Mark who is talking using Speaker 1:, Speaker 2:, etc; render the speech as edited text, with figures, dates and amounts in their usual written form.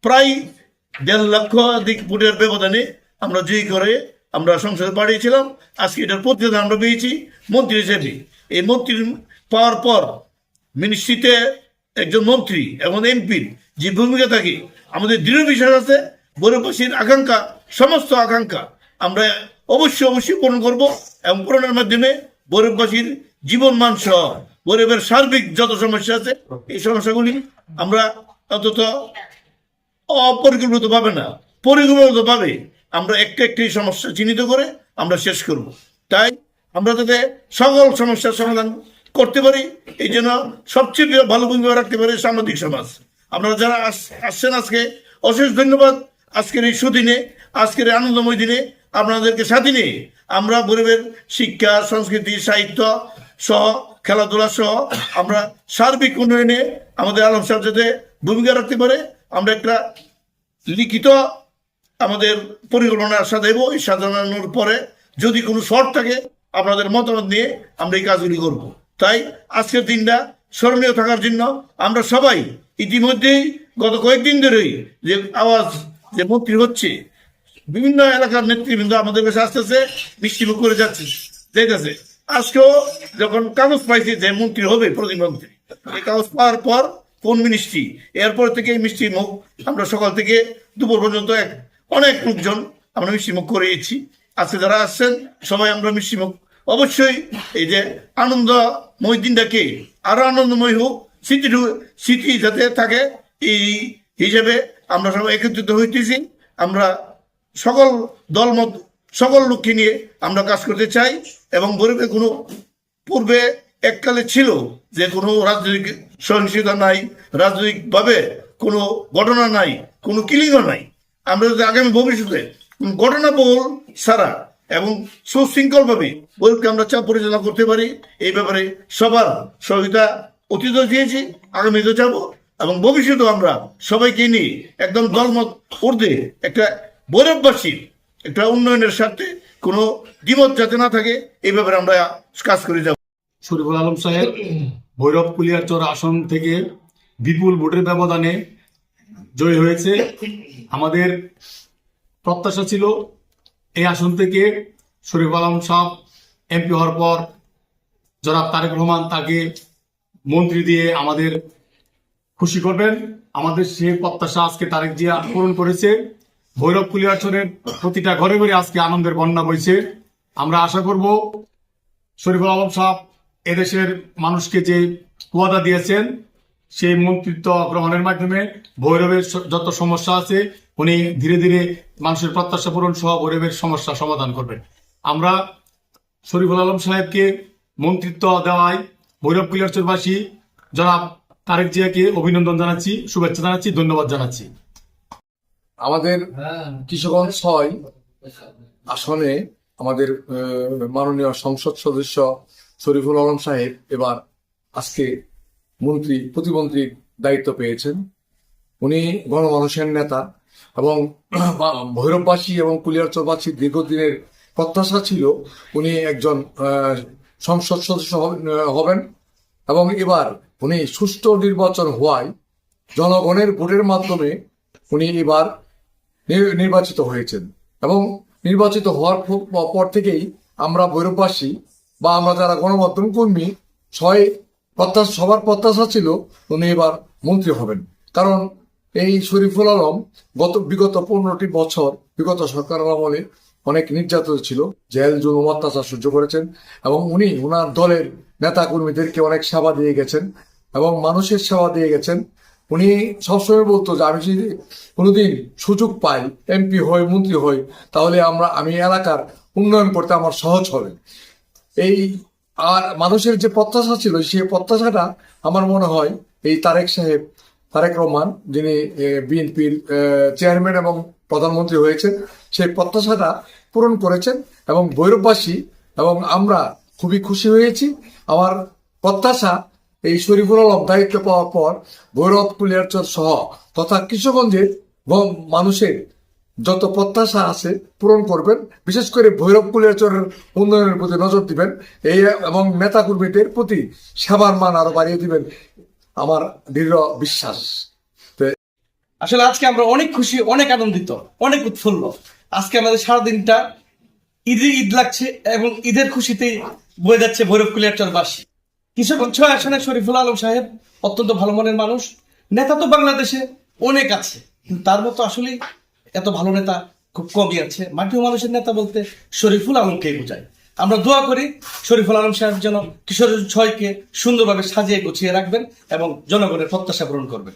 Speaker 1: প্রায় 1.5 লক্ষ ভোটের ব্যবধানে আমরা জয়ী করে আমরা সংসদে পাঠিয়েছিলাম। আজকে এটার প্রতিবেদন আমরা পেয়েছি মন্ত্রী হিসেবে। এই মন্ত্রী পাওয়ার পর মিনিস্ট্রিতে একজন মন্ত্রী এবং এমপির যে ভূমিকা থাকে, আমাদের দৃঢ় বিশ্বাস আছে বৈরববাসীর আকাঙ্ক্ষা, সমস্ত আকাঙ্ক্ষা আমরা অবশ্যই পূরণ করব এবং পূরণের মাধ্যমে বৈরববাসীর জীবন মান সহ বৈরবের সার্বিক যত সমস্যা আছে এই সমস্যাগুলি আমরা অন্তত অপরিকল্পিতভাবে না, পরিকল্পিতভাবে আমরা একটি সমস্যা চিহ্নিত করে আমরা শেষ করব। তাই আমরা যাতে সকল সমস্যার সমাধান করতে পারি, এই জন্য সবচেয়ে ভালো ভূমিকা রাখতে পারি সামাজিক সমাজ। আপনারা যারা আসছেন আজকে অশেষ ধন্যবাদ। আজকের এই সুদিনে, আজকের এই আনন্দময় দিনে আপনাদেরকে সাথে নিয়ে আমরা গরিবের শিক্ষা, সংস্কৃতি, সাহিত্য সহ খেলাধুলা সহ আমরা সার্বিক উন্নয়নে আমাদের আলম সাহেব যাতে ভূমিকা রাখতে পারে, আমরা একটা লিখিত আমাদের পরিকল্পনা সাজাইব। এই সাজানোর পরে যদি কোনো শর্ট থাকে আপনাদের মতামত নিয়ে আমরা এই কাজগুলি করব। তাই আজকের দিনটা স্মরণীয় থাকার জন্য আমরা সবাই ইতিমধ্যেই গত কয়েকদিন ধরেই যে আওয়াজ যে মন্ত্রী হচ্ছে, বিভিন্ন এলাকার নেতৃবৃন্দ আমাদের কাছে আসতেছে, মিষ্টিমুখ করে যাইতেছে। আজকেও যখন কাগজ পাইছি যে মন্ত্রী হবে, প্রতিমন্ত্রী, এই কাগজ পাওয়ার পর কোন মিনিস্ট্রি, এরপর থেকে এই মিষ্টি মুখ আমরা সকাল থেকে দুপুর পর্যন্ত অনেক লোকজন আমরা মিষ্টি মুখ করিয়েছি। আজকে যারা আসছেন সবাই আমরা মিষ্টি মুখ। অবশ্যই এই যে আনন্দময় দিনটাকে আরো আনন্দময় হোক, স্মৃতি যাতে থাকে এই হিসেবে আমরা সবাই একত্রিত হইতেছি। আমরা সকল দলমত, সকল লোককে নিয়ে আমরা কাজ করতে চাই এবং গরিবে কোনো পূর্বে এককালে ছিল যে কোনো রাজনৈতিক সহিংসতা নাই, রাজনৈতিকভাবে কোনো ঘটনা নাই, কোনো কিলিংও নাই। আমরা যদি আগামী ভবিষ্যতে ঘটনাবহুল ছাড়া এবং সুশৃঙ্খলভাবে গরিবকে আমরা চাপ পরিচালনা করতে পারি, এই ব্যাপারে সবার সহযোগিতা অতীত দিয়েছি, আগামীতে যাব এবং ভবিষ্যতেও আমরা সবাইকে নিয়ে একদম দলমত ঊর্ধ্বে একটা বৈরববাসীর একটা উন্নয়নের স্বার্থে কোনো দ্বিমত যাতে না থাকে এই ব্যাপারে আমরা কাজ করে যাব।
Speaker 2: শরীফুল আলম সাহেব ভৈরব কুলিয়ারচর আসন থেকে বিপুল ভোটের ব্যবধানে জয়ী হয়েছে। আমাদের প্রত্যাশা ছিল এই আসন থেকে শরীফুল আলম সাহেব এমপি হওয়ার পর জনাব তারেক রহমান তাকে মন্ত্রী দিয়ে আমাদের খুশি করবেন। আমাদের সেই প্রত্যাশা আজকে তারেক জিয়া পূরণ করেছে। ভৈরব কুলিয়ারচরের প্রতিটা ঘরে ঘরে আজকে আনন্দের বন্যা বইছে। আমরা আশা করব শরীফুল আলম সাহেব এদেশের মানুষকে যে ওয়াদা দিয়েছেন সেই মন্ত্রিত্ব গ্রহণের মাধ্যমে ভৈরবের যত সমস্যা আছে উনি ধীরে ধীরে মানুষের প্রত্যাশা পূরণ সহ ভৈরবের সমস্যা সমাধান করবেন। আমরা শরীফুল আলম সাহেবকে মন্ত্রিত্ব দেওয়ায় ভৈরব কুলিয়ারচরবাসী জনাব তারেক জিয়াকে অভিনন্দন জানাচ্ছি, শুভেচ্ছা জানাচ্ছি, ধন্যবাদ জানাচ্ছি।
Speaker 3: আমাদের কিশোরগঞ্জ ৬ আসনে আমাদের মাননীয় সংসদ সদস্য শরীফুল আলম সাহেব এবার আজকে প্রতিমন্ত্রীর দায়িত্ব পেয়েছেন। উনি গণমানুষের নেতা এবং ভৈরববাসী এবং কুলিয়ারচরবাসীর দীর্ঘদিনের প্রত্যাশা ছিল উনি একজন সংসদ সদস্য হবেন এবং এবার উনি সুষ্ঠু নির্বাচন হওয়ায় জনগণের ভোটের মাধ্যমে উনি এবার নির্বাচিত হয়েছেন এবং নির্বাচিত হওয়ার পর থেকেই আমরা ভৈরববাসী বা আমরা যারা গণমাধ্যম কর্মী সবার প্রত্যাশা ছিল উনি এবার মন্ত্রী হবেন। কারণ এই শরীফুল আলম বিগত 15টি বছর বিগত সরকার আমলে অনেক নির্যাতিত ছিল, জেল জুলুম অত্যাচার সহ্য করেছেন এবং উনি ওনার দলের নেতা কর্মীদেরকে অনেক সেবা দিয়ে গেছেন এবং মানুষের সেবা দিয়ে গেছেন। উনি সবসময় বলতো যে আমি যদি কোনোদিন সুযোগ পাই, এমপি হই, মন্ত্রী হই, তাহলে আমি এলাকার উন্নয়ন করতে আমার সহজ হবে। এই আর মানুষের যে প্রত্যাশা ছিল সেই প্রত্যাশাটা আমার মনে হয় এই তারেক রহমান যিনি বিএনপির চেয়ারম্যান এবং প্রধানমন্ত্রী হয়েছেন সেই প্রত্যাশাটা পূরণ করেছেন এবং ভৈরববাসী এবং আমরা খুবই খুশি হয়েছি। আমার প্রত্যাশা এই শরীফুল আলম দায়িত্ব পাওয়ার পর ভৈরব কুলিয়ারচর সহ তথা কিশোরগঞ্জের মানুষের যত প্রত্যাশা আছে পূরণ করবেন, বিশেষ করে ভৈরব কুলিয়ারচরের উন্নয়নের প্রতি নজর দিবেন এবং নেতা কর্মীদের প্রতি সেবার মান আরো বাড়িয়ে দিবেন, আমার দৃঢ় বিশ্বাস।
Speaker 4: আসলে আজকে আমরা অনেক খুশি, অনেক আনন্দিত, অনেক উৎফুল্ল। আজকে আমাদের সারাদিনটা ঈদ লাগছে এবং ঈদের খুশিতেই বয়ে যাচ্ছে ভৈরব কুলিয়ারচরবাসী। কিশোরগঞ্জ 6 আসনে শরীফুল আলম সাহেব অত্যন্ত ভালো মনের মানুষ। নেতা তো বাংলাদেশে অনেক আছে, কিন্তু তার মতো আসলে এত ভালো নেতা খুব কমই আছে। মাটিও মানুষের নেতা বলতে শরীফুল আলমকেই বোঝায়। আমরা দোয়া করি শরীফুল আলম সাহেব যেন কিশোরগঞ্জ 6কে সুন্দরভাবে সাজিয়ে গুছিয়ে রাখবেন এবং জনগণের প্রত্যাশা পূরণ করবেন।